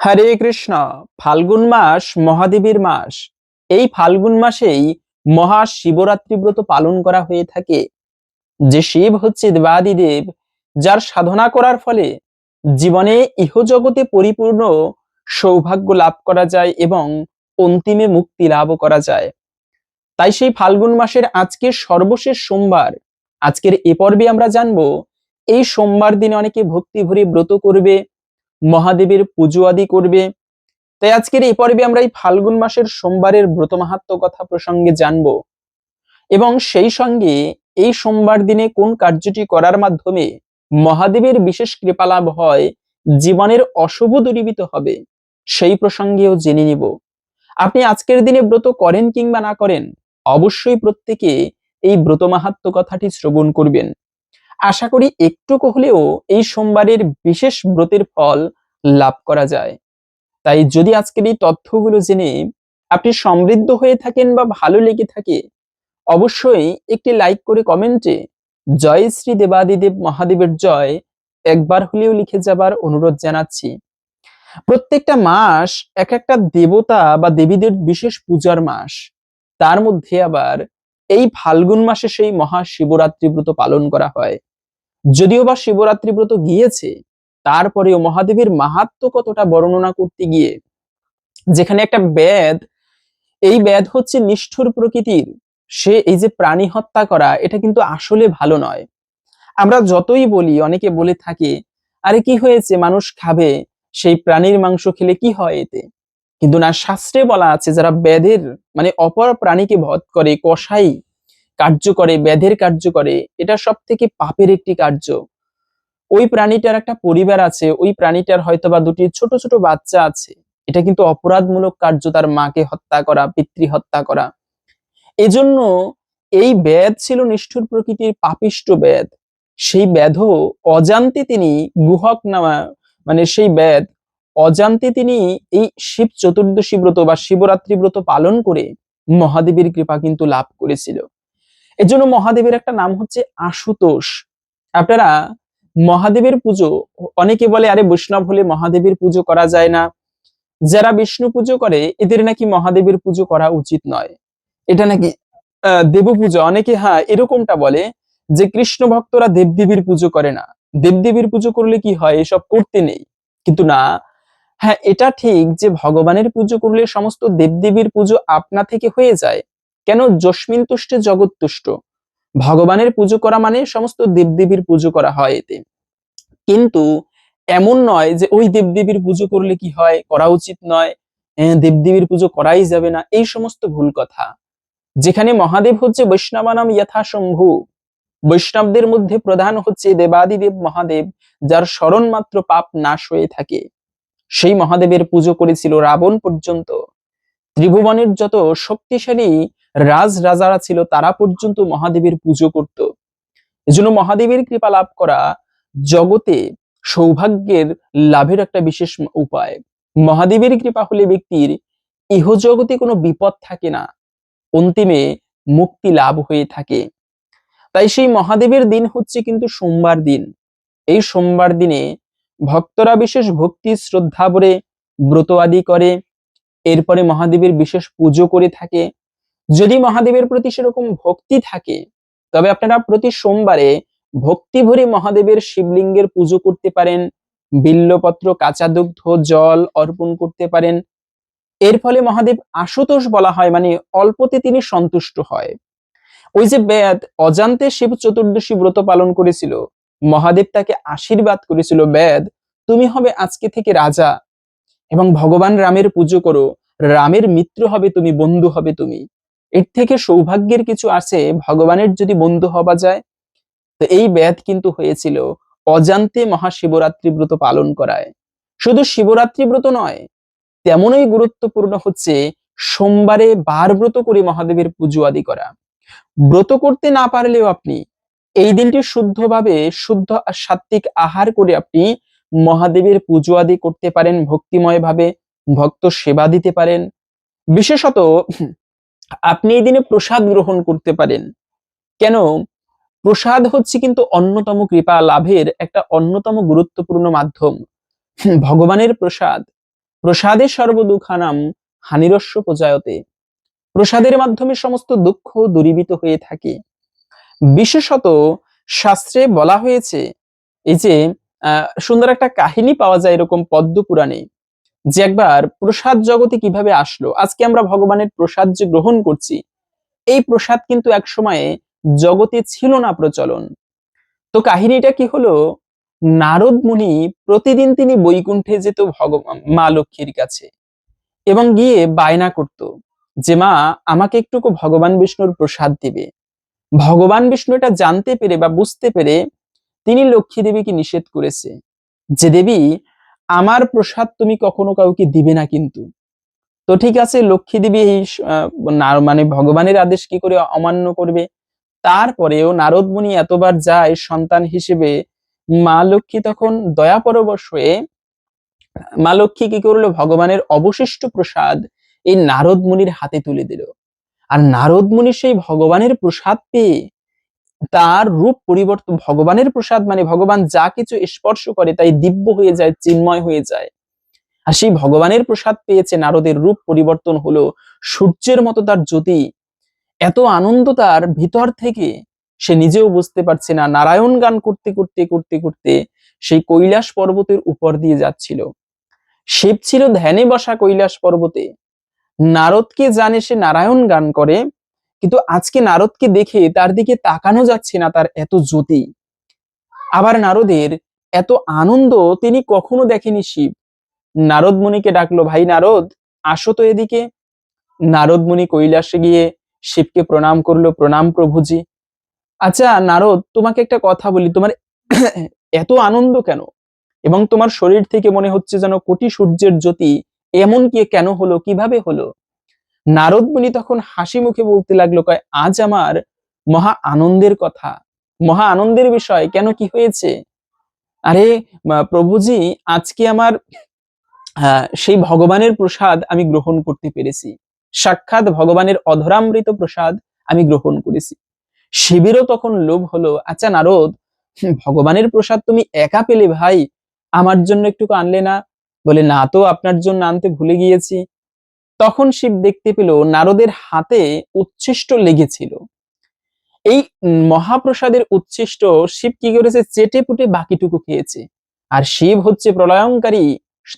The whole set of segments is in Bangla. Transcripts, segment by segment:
হরে কৃষ্ণ। ফাল্গুন মাস মহাদেবীর মাস। এই ফাল্গুন মাসেই মহাশিবরাত্রি ব্রত পালন করা হয়ে থাকে। যে শিব হচ্ছে দেবাদিদেব, যার সাধনা করার ফলে জীবনে ইহজগতে পরিপূর্ণ সৌভাগ্য লাভ করা যায় এবং অন্তিমে মুক্তি লাভ করা যায়। তাই সেই ফাল্গুন মাসের আজকের সর্বশেষ সোমবার, আজকের এ পর্বে আমরা জানবো এই সোমবার দিনে অনেকে ভক্তি ভরে ব্রত করবে, মহাদেবের পুজো আদি করবে। তাই আজকের এই পর্বে আমরা এই ফাল্গুন মাসের সোমবারের ব্রত মাহাত্ম্য কথা প্রসঙ্গে জানবো এবং সেই সঙ্গে এই সোমবার দিনে কোন কার্যটি করার মাধ্যমে মহাদেবের বিশেষ কৃপা লাভ হয়, জীবনের অশুভ দূরীভূত হবে, সেই প্রসঙ্গেও জেনে নিব। আপনি আজকের দিনে ব্রত করেন কিংবা না করেন, অবশ্যই প্রত্যেকে এই ব্রত মাহাত্ম্য কথাটি শ্রবণ করবেন। আশা করি একটুকু হলেও এই সোমবারের বিশেষ ব্রতের ফল লাভ করা যায়। তাই যদি আজকের এই তথ্যগুলো জেনে আপনি সমৃদ্ধ হয়ে থাকেন বা ভালো লেগে থাকে, অবশ্যই একটি লাইক করে কমেন্টে জয় শ্রী দেবাদিদেব মহাদেবের জয় একবার হলেও লিখে যাবার অনুরোধ জানাচ্ছি। প্রত্যেকটা মাস এক একটা দেবতা বা দেবীদের বিশেষ পূজার মাস। তার মধ্যে আবার এই ফাল্গুন মাসে সেই মহাশিবরাত্রি ব্রত পালন করা হয়। যদিও বা শিবরাত্রি ব্রত গিয়েছে, তারপরেও মহাদেবের মাহাত্ম্য কতটা বর্ণনা করতে গিয়ে, যেখানে একটা বেদ, এই বেদ হচ্ছে নিষ্ঠুর প্রকৃতির, সে এই যে প্রাণী হত্যা করা, এটা কিন্তু আসলে ভালো নয়। আমরা যতই বলি, অনেকে বলে থাকে আরে কি হয়েছে, মানুষ খাবে, সেই প্রাণীর মাংস খেলে কি হয় এতে। কিন্তু না, শাস্ত্রে বলা আছে যারা বেদের মানে অপর প্রাণীকে বধ করে, কসাই কার্য করে, বেদের কার্য করে, এটা সব থেকে পাপের একটি কার্য। ওই প্রাণীটার একটা পরিবার আছে, ওই প্রাণীটার হয়তোবা দুটি ছোট ছোট বাচ্চা আছে, এটা কিন্তু অপরাধমূলক কার্য, তার মাকে হত্যা করা, পিতৃ হত্যা করা। এজন্য এই বেদ ছিল নিষ্ঠুর প্রকৃতির পাপিষ্ট বেদ। সেই বেদও অজান্তে তিনি গুহক নামা, মানে সেই বেদ অজান্তে তিনি এই শিব চতুর্দশী ব্রত বা শিবরাত্রি ব্রত পালন করে মহাদেবের কৃপা কিন্তু লাভ করেছিল। এজন্য মহাদেবের একটা নাম হচ্ছে আশুতোষ। আপনারা মহাদেবের পুজো, অনেকে বলে আরে বৈষ্ণব হলে মহাদেবের পুজো করা যায় না, যারা বিষ্ণু পুজো করে এদের নাকি মহাদেবের পুজো করা উচিত নয়, এটা নাকি দেব পুজো। অনেকে হ্যাঁ এরকমটা বলে যে কৃষ্ণ ভক্তরা দেবদেবীর পুজো করে না, দেবদেবীর পুজো করলে কি হয়, এসব করতে নেই। কিন্তু না, হ্যাঁ এটা ঠিক যে ভগবানের পুজো করলে সমস্ত দেবদেবীর পুজো আপনা থেকে হয়ে যায়। কেন? যস্মিন তুষ্টে জগৎ তুষ্ট। ভগবানের পুজো করা মানে সমস্ত দেবদেবীর পুজো করা হয় এতে। কিন্তু এমন নয় যে ওই দেবদেবীর পুজো করলে কি হয়, করা উচিত নয়, দেবদেবীর পুজো করাই যাবে না, এই সমস্ত ভুল কথা। যেখানে মহাদেব হচ্ছে বৈষ্ণবানাম যথাশম্ভু, বৈষ্ণবদের মধ্যে প্রধান হচ্ছে দেবাদিদেব মহাদেব, যার স্মরণ মাত্র পাপ নাশ হয়ে থাকে। সেই মহাদেবের পুজো করেছিল রাবণ পর্যন্ত। ত্রিভুবনের যত শক্তিশালী রাজ রাজারা ছিল তারা পর্যন্ত মহাদেবের পুজো করত। এজন্য মহাদেবের কৃপা লাভ করা জগতে সৌভাগ্যের লাভের একটা বিশেষ উপায়। মহাদেবের কৃপা হলে ব্যক্তির ইহজগতে কোনো বিপদ থাকে না, অন্তিমে মুক্তি লাভ হয়ে থাকে। তাই সেই মহাদেবের দিন হচ্ছে কিন্তু সোমবার দিন। এই সোমবার দিনে ভক্তরা বিশেষ ভক্তি শ্রদ্ধা ভরে ব্রত আদি করে, এরপরে মহাদেবের বিশেষ পুজো করে থাকে। যদি মহাদেবের প্রতি সেরকম ভক্তি থাকে, তবে আপনারা প্রতি সোমবারে ভক্তি ভরে মহাদেবের শিবলিঙ্গের পুজো করতে পারেন, বিল্লপত্র, কাঁচা দুগ্ধ, জল অর্পণ করতে পারেন। এর ফলে মহাদেব আশুতোষ বলা হয়, মানে অল্পতে তিনি সন্তুষ্ট হয়। ওই যে বেদ অজান্তে শিব চতুর্দশী ব্রত পালন করেছিল, মহাদেব তাকে আশীর্বাদ করেছিল, বেদ তুমি হবে আজকে থেকে রাজা এবং ভগবান রামের পুজো করো, রামের মিত্র হবে তুমি, বন্ধু হবে তুমি। এর থেকে সৌভাগ্যের কিছু আছে ভগবানের যদি বন্ধু হওয়া যায়। তো এই বেদ কিন্তু হয়েছিল অজান্তে মহাশিবরাত্রি ব্রত পালন করায়। শুধু শিবরাত্রি ব্রত নয়, তেমনই গুরুত্বপূর্ণ হচ্ছে সোমবারে বার ব্রত করে মহাদেবের পুজো আদি করা। ব্রত করতে না পারলেও আপনি এই দিনটি শুদ্ধভাবে শুদ্ধ আর সাত্বিক আহার করে আপনি মহাদেবের পুজো আদি করতে পারেন, ভক্তিময় ভাবে ভক্ত সেবা দিতে পারেন। বিশেষত আপনি এই দিনে প্রসাদ গ্রহণ করতে পারেন। কেন? প্রসাদ হচ্ছে কিন্তু অন্যতম কৃপা লাভের একটা অন্যতম গুরুত্বপূর্ণ মাধ্যম। ভগবানের প্রসাদ, প্রসাদে সর্বদুঃখানাম হানিরস্য প্রজায়তে। প্রসাদের মাধ্যমে সমস্ত দুঃখ দূরীভূত হয়ে থাকে। বিশেষত শাস্ত্রে বলা হয়েছে, এই যে সুন্দর একটা কাহিনী পাওয়া যায় এরকম পদ্ম পুরাণে, যে একবার প্রসাদ জগতে কিভাবে আসলো। আজকে আমরা ভগবানের প্রসাদ যে গ্রহণ করছি, এই প্রসাদ কিন্তু এক সময়ে জগতে ছিল না প্রচলন। তো কাহিনীটা কি হলো, নারদ মুনি প্রতিদিন তিনি বৈকুণ্ঠে যেত ভগবান মা লক্ষ্মীর কাছে, এবং গিয়ে বায়না করত যে মা আমাকে একটুকু ভগবান বিষ্ণুর প্রসাদ দিবে। ভগবান বিষ্ণু এটা জানতে পেরে বা বুঝতে পেরে তিনি লক্ষ্মী দেবীকে নিষেধ করেছে যে দেবী আমার প্রসাদ তুমি কখনো কাউকে দিবে না কিন্তু। তো ঠিক আছে, লক্ষ্মী দেবী এই মানে ভগবানের আদেশ কি করে অমান্য করবে। তারপরেও নারদ মুনি এতবার যায় সন্তান হিসেবে, মা লক্ষ্মী তখন দয়াপরবশ হয়ে মা লক্ষ্মী কি করলো, ভগবানের অবশিষ্ট প্রসাদ এই নারদ মুনির হাতে তুলে দিল। আর নারদ মুনি সেই ভগবানের প্রসাদ পেয়ে তার রূপ পরিবর্তন, ভগবানের প্রসাদ মানে ভগবান যা কিছু স্পর্শ করে তাই দিব্য হয়ে যায়, চিন্ময় হয়ে যায়। আর সেই ভগবানের প্রসাদ পেয়েছে, নারদের রূপ পরিবর্তন হলো, সূর্যের মতো তার জ্যোতি। এত আনন্দ তার ভিতর থেকে, সে নিজেও বুঝতে পারছে না, নারায়ণ গান করতে করতে করতে করতে সেই কৈলাস পর্বতের উপর দিয়ে যাচ্ছিল। শিব ছিল ধ্যানে বসা কৈলাস পর্বতে, নারদকে জানে সে নারায়ণ গান করে, কিন্তু আজকে নারদকে দেখে তার দিকে তাকানো যাচ্ছে না, তার এত জ্যোতি। আবার নারদের এত আনন্দ তিনি কখনো দেখেনি শিব। নারদ মুনিকে ডাকলো, ভাই নারদ আসো তো এদিকে। নারদ মুনি কৈলাসে গিয়ে শিবকে প্রণাম করলো, প্রণাম প্রভুজি। আচ্ছা নারদ, তোমাকে একটা কথা বলি, তোমার এত আনন্দ কেন, এবং তোমার শরীর থেকে মনে হচ্ছে যেন কোটি সূর্যের জ্যোতি, এমন কি কেন হলো, কিভাবে হলো? নারদ মুনি তখন হাসি মুখে বলতে লাগলো, কয় আজ আমার মহা আনন্দের কথা, মহা আনন্দের বিষয়। কেন, কি হয়েছে? আরে প্রভুজি, আজকে আমার সেই ভগবানের প্রসাদ আমি গ্রহণ করতে পেরেছি, সাক্ষাৎ ভগবানের অধরামৃত প্রসাদ আমি গ্রহণ করেছি। শিবেরও তখন লোভ হলো, আচ্ছা নারদ, ভগবানের প্রসাদ তুমি একা পেলে ভাই, আমার জন্য একটু আনলে না? বলে না তো, আপনার জন্য আনতে ভুলে গিয়েছি। তখন শিব দেখতে পেল নারদের হাতে উচ্ছিষ্ট লেগেছিল। এই মহাপ্রসাদের উচ্ছিষ্ট শিব কি করেছে, চেটে পুটে বাকিটুকু খেয়েছে। আর শিব হচ্ছে প্রলয়ঙ্কারী,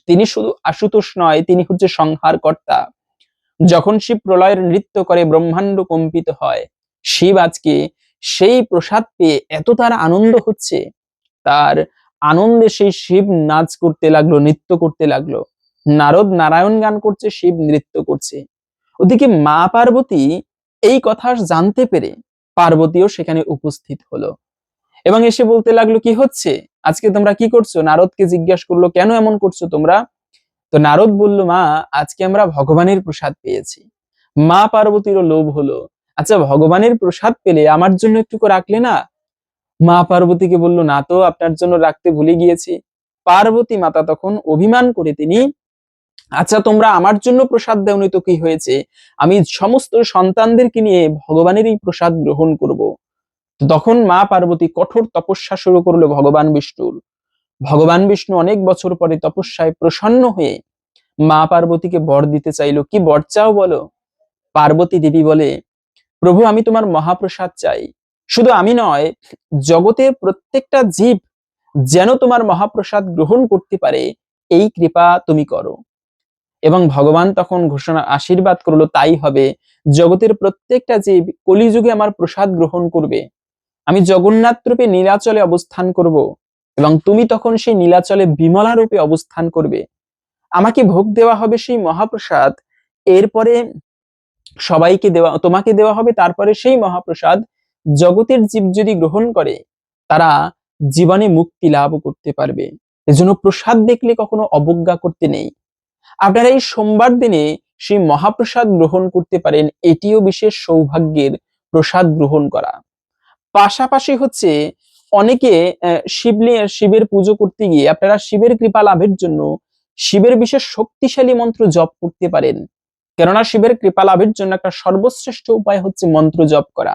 তিনি শুধু আশুতোষ নয়, তিনি হচ্ছে সংহার কর্তা। যখন শিব প্রলয়ের নৃত্য করে ব্রহ্মাণ্ড কম্পিত হয়, শিব আজকে সেই প্রসাদ পেয়ে এত তার আনন্দ হচ্ছে, তার আনন্দে সেই শিব নাচ করতে লাগলো, নৃত্য করতে লাগলো। নারদ নারায়ণ গান করছে, শিব নৃত্য করছে। ওদিকে মা পার্বতী এই কথা জানতে পেরে পার্বতীও সেখানে উপস্থিত হলো, এবং এসে বলতে লাগলো, কি হচ্ছে আজকে, তোমরা কি করছো? নারদকে জিজ্ঞাসা করলো, কেন এমন করছো তোমরা? তো নারদ বলল, মা আজকে আমরা ভগবানের প্রসাদ পেয়েছি। মা পার্বতীরও লোভ হলো, আচ্ছা ভগবানের প্রসাদ পেলে আমার জন্য একটু রাখলে না? মা পার্বতীকে বলল, না তো, আপনার জন্য রাখতে ভুলে গিয়েছি। পার্বতী মাতা তখন অভিমান করে তিনি, আচ্ছা তোমরা আমার জন্য প্রসাদ দেওনি তো কি হয়েছে, আমি সমস্ত সন্তানদেরকে নিয়ে ভগবানের এই প্রসাদ গ্রহণ করব। তো তখন মা পার্বতী কঠোর তপস্যা শুরু করলো ভগবান বিষ্ণুর। ভগবান বিষ্ণু অনেক বছর পরে তপস্যায় প্রসন্ন হয়ে মা পার্বতীকে বর দিতে চাইলো। কি বর চাও বলো? পার্বতী দেবী বলে, প্রভু আমি তোমার মহাপ্রসাদ চাই, শুধু আমি নয়, জগতের প্রত্যেকটা জীব যেন তোমার মহাপ্রসাদ গ্রহণ করতে পারে, এই কৃপা তুমি করো। এবং ভগবান তখন ঘোষণা আশীর্বাদ করলো, তাই হবে। জগতের প্রত্যেকটা জীব কলিযুগে আমার প্রসাদ গ্রহণ করবে। আমি জগন্নাথ রূপে নীলাচলে অবস্থান করব, এবং তুমি তখন সেই নীলাচলে বিমলা রূপে অবস্থান করবে। আমাকে ভোগ দেওয়া হবে সেই মহাপ্রসাদ, এরপরে সবাইকে দেওয়া, তোমাকে দেওয়া হবে, তারপরে সেই মহাপ্রসাদ জগতের জীব যদি গ্রহণ করে, তারা জীবনে মুক্তি লাভ করতে পারবে। এজন্য প্রসাদ দেখলে কখনো অবজ্ঞা করতে নেই। আপনারা এই সোমবার দিনে সেই মহাপ্রসাদ গ্রহণ করতে পারেন, এটিও বিশেষ সৌভাগ্যের প্রসাদ গ্রহণ করা। পাশাপাশি হচ্ছে অনেকে শিবের পুজো করতে গিয়ে আপনারা শিবের কৃপা লাভের জন্য শিবের বিশেষ শক্তিশালী মন্ত্র জপ করতে পারেন। কেননা শিবের কৃপা লাভের জন্য একটা সর্বশ্রেষ্ঠ উপায় হচ্ছে মন্ত্র জপ করা।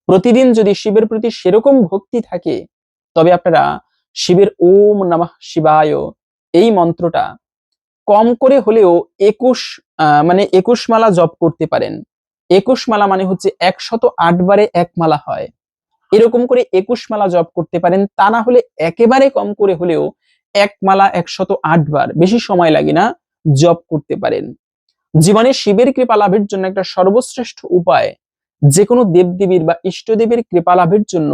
প্রতিদিন যদি শিবের প্রতি সেরকম ভক্তি থাকে, তবে আপনারা শিবের ওম নমঃ শিবায় এই মন্ত্রটা কম করে হলেও 21 মালা জপ করতে পারেন। 21 মালা মানে হচ্ছে 108 বারে 1 মালা হয়, এরকম করে 21 মালা জপ করতে পারেন। তা না হলে একেবারে কম করে হলেও 1 মালা 108 বার, বেশি সময় লাগে না, জপ করতে পারেন। জীবনে শিবের কৃপা লাভের জন্য একটা সর্বশ্রেষ্ঠ উপায়, যে কোনো দেবদেবীর বা ইষ্টদেবীর কৃপা লাভের জন্য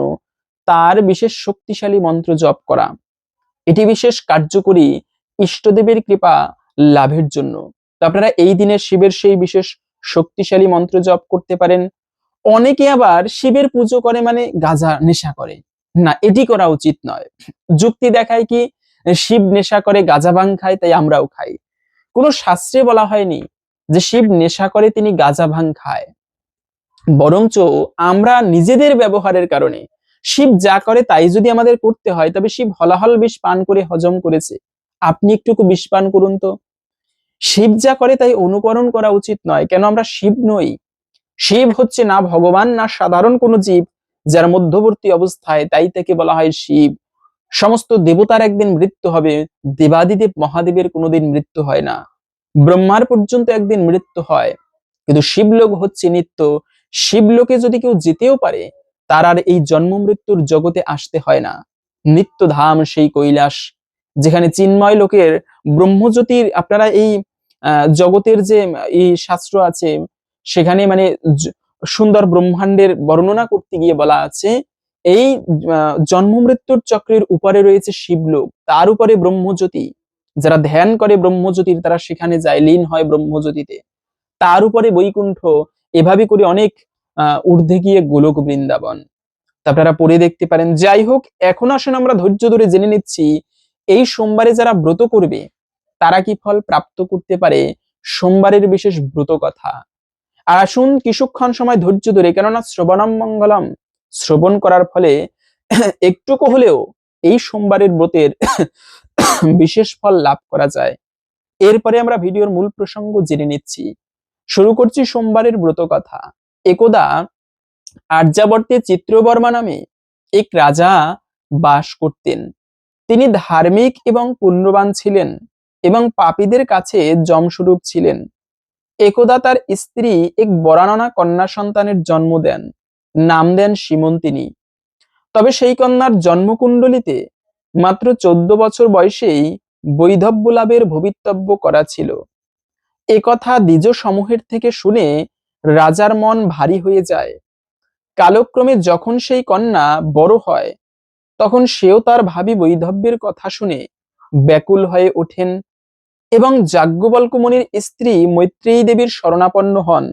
তার বিশেষ শক্তিশালী মন্ত্র জপ করা। এটি বিশেষ কার্যকরী ইষ্টদেবের কৃপা লাভের জন্য। তো আপনারা এই দিনে শিবের সেই বিশেষ শক্তিশালী মন্ত্র জপ করতে পারেন। অনেকে আবার শিবের পুজো করে মানে গাঁজা নেশা করে, না, এটি করা উচিত নয়। যুক্তি দেখায় কি, শিব নেশা করে, গাঁজা ভাং খায়, তাই আমরাও খাই। কোনো শাস্ত্রে বলা হয়নি যে শিব নেশা করে তিনি গাঁজা ভাং খায়, বরঞ্চ আমরা নিজেদের ব্যবহারের কারণে, শিব যা করে তাই যদি আমাদের করতে হয়, তবে শিব হলাহল বিষ পান করে হজম করেছে, আপনি একটুকু বিষ পান করুন তো। শিব যা করে তাই অনুকরণ করা উচিত নয়। কেন? আমরা শিব নই। শিব হচ্ছে না ভগবান না সাধারণ কোনো জীব, যার মধ্যবর্তী অবস্থায়, তাই তাকে বলা হয় শিব। সমস্ত দেবতার একদিন মৃত্যু হবে, দেবাদিদেব মহাদেবের কোনোদিন মৃত্যু হয় না, ব্রহ্মার পর্যন্ত একদিন মৃত্যু হয়, কিন্তু শিবলোক হচ্ছে নিত্য। শিবলোকে যদি কেউ যেতেও পারে, তার আর এই জন্ম মৃত্যুর জগতে আসতে হয় না। নিত্য ধাম সেই কৈলাস, যেখানে চিন্ময় লোকের ব্রহ্মজ্যোতির, আপনারা এই জগতের যে এই শাস্ত্র আছে, সেখানে মানে সুন্দর ব্রহ্মাণ্ডের বর্ণনা করতে গিয়ে বলা আছে, এই জন্ম মৃত্যুর চক্রের উপরে রয়েছে শিবলোক, তার উপরে ব্রহ্মজ্যোতি। যারা ধ্যান করে ব্রহ্মজ্যোতির, তারা সেখানে যায়, লীন হয় ব্রহ্মজ্যোতিতে। তার উপরে বৈকুণ্ঠ, এভাবে করে অনেক ঊর্ধ্বে গিয়ে গোলক বৃন্দাবন। তা আপনারা পড়ে দেখতে পারেন। যাই হোক, এখন আসুন আমরা ধৈর্য ধরে জেনে নিচ্ছি, এই সোমবারে যারা ব্রত করবে তারা কি ফল প্রাপ্ত করতে পারে, সোমবারের বিশেষ ব্রত কথা। আর আসুন কিছুক্ষণ সময় ধৈর্য ধরে, কেননা শ্রবণম মঙ্গলম, শ্রবণ করার ফলে একটুকু হলেও এই সোমবারের ব্রতের বিশেষ ফল লাভ করা যায়। এরপরে আমরা ভিডিওর মূল প্রসঙ্গ জেনে নিচ্ছি। শুরু করছি সোমবারের ব্রত কথা। একদা আর্যাবর্তে চিত্রবর্মা নামে এক রাজা বাস করতেন। তিনি ধার্মিক এবং পুণ্যবান ছিলেন এবং পাপীদের কাছে যমস্বরূপ ছিলেন। একদা তার স্ত্রী এক বরাননা কন্যা সন্তানের জন্ম দেন, নাম দেন সীমন্তিনী। তবে সেই কন্যার জন্মকুণ্ডলিতে মাত্র 14 বছর বয়সেই বৈধব্য লাভের ভবিতব্য করা ছিল। একথা দ্বিজ সমূহের থেকে শুনে রাজার মন ভারী হয়ে যায়। কালক্রমে যখন সেই কন্যা বড় হয়, তখন সেও তার ভাবী বৈধব্যের কথা শুনে ব্যাকুল হয়ে ওঠেন এবং যাজ্ঞবল্ক্য মুনির স্ত্রী মৈত্রেয়ী দেবীর শরণাপন্ন হন।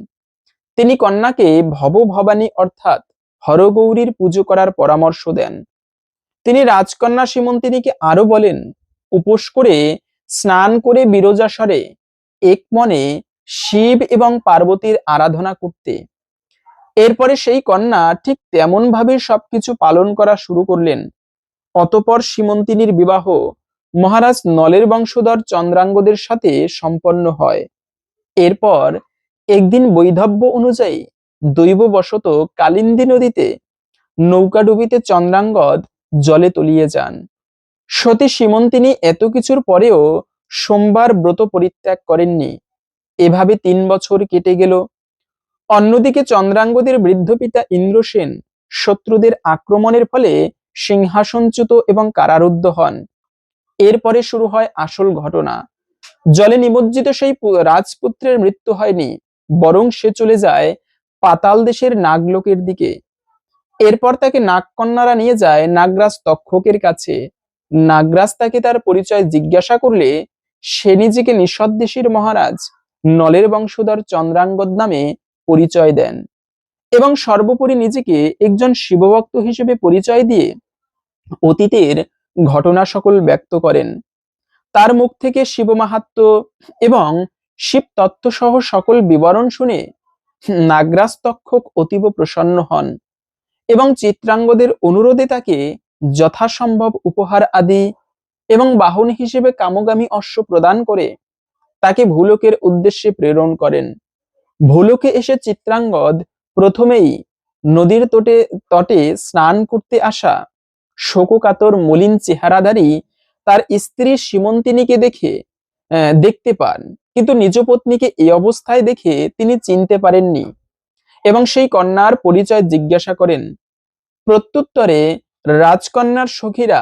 তিনি কন্যাকে ভবভবানী অর্থাৎ হরগৌরীর পুজো করার পরামর্শ দেন। তিনি রাজকন্যা সীমন্তিনীকে আরো বলেন, উপোস করে, স্নান করে বিরজাসরে এক মনে শিব এবং পার্বতীর আরাধনা করতে। এরপরে সেই কন্যা ঠিক তেমন ভাবে সবকিছু পালন করা শুরু করলেন। অতঃপর সীমন্তিনীর বিবাহ মহারাজ নলের বংশধর চন্দ্রাঙ্গদের সাথে সম্পন্ন হয়। এরপর একদিন বৈধব্য অনুযায়ী দৈববশত কালিন্দী নদীতে নৌকাডুবিতে চন্দ্রাঙ্গদ জলে তলিয়ে যান। সতী সীমন্তিনী এত কিছুর পরেও সোমবার ব্রত পরিত্যাগ করেননি। এভাবে 3 বছর কেটে গেল। অন্যদিকে চন্দ্রাঙ্গদের বৃদ্ধ পিতা ইন্দ্রসেন শত্রুদের আক্রমণের ফলে সিংহাসনচ্যুত এবং কারারুদ্ধ হন। এরপরে শুরু হয় আসল ঘটনা। জলে নিমজ্জিত সেই রাজপুত্রের মৃত্যু হয়নি, বরং সে চলে যায় পাতাল দেশের নাগলোকের দিকে। এরপর তাকে নাগকন্যারা নিয়ে যায় নাগরাজ তক্ষকের কাছে। নাগরাজ তাকে তার পরিচয় জিজ্ঞাসা করলে সে নিজেকে নিঃসদ্দেশীর মহারাজ নলের বংশধর চন্দ্রাঙ্গদ নামে পরিচয় দেন এবং সর্বোপরি নিজেকে একজন শিবভক্ত হিসেবে পরিচয় দিয়ে অতীতের ঘটনা সকল ব্যক্ত করেন। তার মুখ থেকে শিব মাহাত্ম্য এবং শিব তত্ত্ব সহ সকল বিবরণ শুনে নাগরাজ তক্ষক অতীব প্রসন্ন হন এবং চিত্রাঙ্গদের অনুরোধে তাকে যথাসম্ভব উপহার আদি এবং বাহন হিসেবে কামগামী অশ্ব প্রদান করে তাকে ভূলোকের উদ্দেশ্যে প্রেরণ করেন। ভূলোকে এসে চিত্রাঙ্গদ প্রথমেই নদীর তটে স্নান করতে আসা শোককাতর মলিন চেহারাধারী তার স্ত্রী সীমন্তিনীকে দেখে দেখতে পান, কিন্তু নিজ পত্নীকে এই অবস্থায় দেখে তিনি চিনতে পারেননি এবং সেই কন্যার পরিচয় জিজ্ঞাসা করেন। প্রত্যুত্তরে রাজকন্যার সখীরা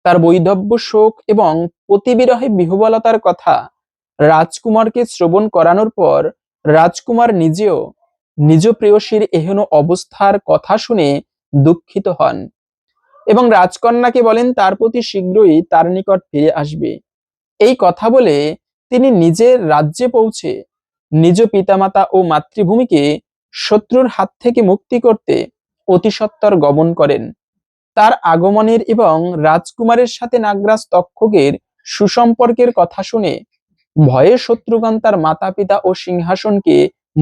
তার বৈধব্য শোক এবং পতিবিরহে বিহ্বলতার কথা রাজকুমারকে শ্রবণ করানোর পর রাজকুমার নিজেও নিজ প্রেয়সীর এহেন অবস্থার কথা শুনে দুঃখিত হন এবং রাজকন্যাকে বলেন তার প্রতি শীঘ্রই তার নিকট ফিরে আসবে। এই কথা বলে তিনি নিজের রাজ্যে পৌঁছে নিজ পিতামাতা ও মাতৃভূমিকে শত্রুর হাত থেকে মুক্তি করতে অতিসত্বর গমন করেন। তার আগমনের এবং রাজকুমারের সাথে নাগরাজ তক্ষকের সুসম্পর্কের কথা শুনে ভয়ে শত্রুগণ তার মাতা পিতা ও সিংহাসনকে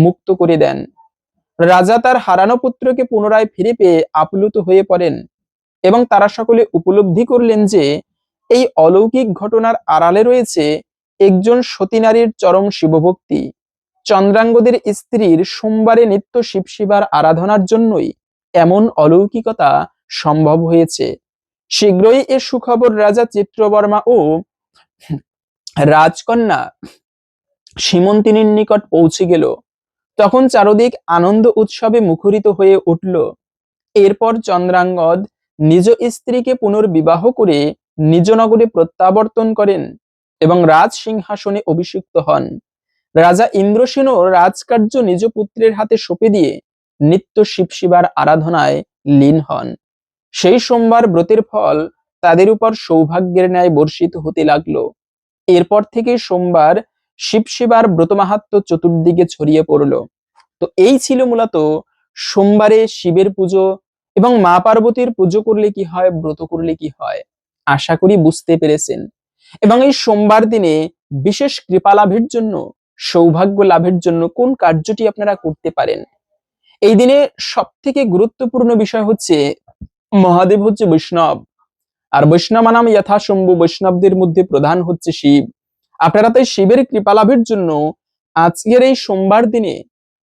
মুক্ত করে দেন। রাজা তার হারানো পুত্রকে পুনরায় ফিরে পেয়ে আপ্লুত হয়ে পড়েন এবং তারা সকলে উপলব্ধি করলেন যে এই অলৌকিক ঘটনার আড়ালে রয়েছে একজন সতী নারীর চরম শিবভক্তি। চন্দ্রাঙ্গদের স্ত্রীর সোমবারে নিত্য শিবশিবার আরাধনার জন্যই এমন অলৌকিকতা সম্ভব হয়েছে। শীঘ্রই এ সুখবর রাজা চিত্রবর্মা ও রাজকন্যা সীমন্তিনীর নিকট পৌঁছে গেল। তখন চারদিক আনন্দ উৎসবে মুখরিত হয়ে উঠল। এরপর চন্দ্রাঙ্গদ নিজ স্ত্রীকে পুনর্বিবাহ করে নিজ নগরে প্রত্যাবর্তন করেন এবং রাজ সিংহাসনে অভিষিক্ত হন। রাজা ইন্দ্রসেনও রাজকার্য নিজ পুত্রের হাতে সঁপে দিয়ে নিত্য শিবশিবার আরাধনায় লীন হন। সেই সোমবার ব্রতের ফল তাদের উপর সৌভাগ্যের ন্যায় বর্ষিত হতে লাগলো। এরপর থেকে সোমবার শিবশিবার ব্রতমাহাত্ম্য চতুর্দিকে ছড়িয়ে পড়ল। তো এই ছিল মূলত সোমবারে শিবের পুজো এবং মা পার্বতীর পুজো করলে কি হয়, ব্রত করলে কি হয়। আশা করি বুঝতে পেরেছেন। এবং এই সোমবার দিনে বিশেষ কৃপা লাভের জন্য, সৌভাগ্য লাভের জন্য কোন কার্যটি আপনারা করতে পারেন। এই দিনে সব থেকে গুরুত্বপূর্ণ বিষয় হচ্ছে মহাদেব হচ্ছে বৈষ্ণব, আর বৈষ্ণব নাম যথাশম্ভু, বৈষ্ণবদের মধ্যে প্রধান হচ্ছে শিব। আপনারা তাই শিবের কৃপা লাভের জন্য আজকের এই সোমবার দিনে,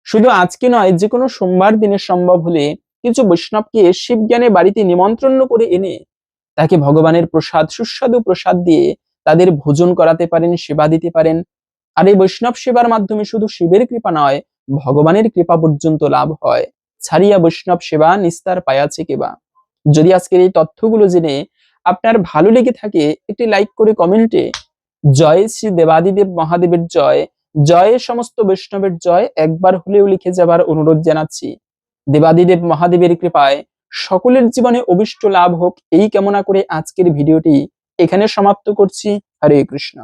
শুধু আজকে নয়, যে কোনো সোমবার দিনে সম্ভব হলে কিছু বৈষ্ণবকে শিব জ্ঞানে বাড়িতে নিমন্ত্রণ করে এনে তাকে ভগবানের প্রসাদ, সুস্বাদু প্রসাদ দিয়ে তাদের ভোজন করাতে পারেন, সেবা দিতে পারেন। আর এই বৈষ্ণব সেবার মাধ্যমে শুধু শিবের কৃপা নয়, ভগবানের কৃপা পর্যন্ত লাভ হয়। ছাড়িয়া বৈষ্ণব সেবা নিস্তার পায়াছে কেবা। যদি আজকের এই তথ্যগুলো জেনে আপনার ভালো লেগে থাকে, একটি লাইক করে কমেন্টে জয় শ্রী দেবাদিদেব মহাদেবের জয়, জয় সমস্ত বৈষ্ণবের জয় একবার হলেও লিখে যাবার অনুরোধ জানাচ্ছি। দেবাদিদেব মহাদেবের কৃপায় সকলের জীবনে অভিষ্ট লাভ হোক, এই কামনা করে আজকের ভিডিওটি এখানে সমাপ্ত করছি। হরে কৃষ্ণ।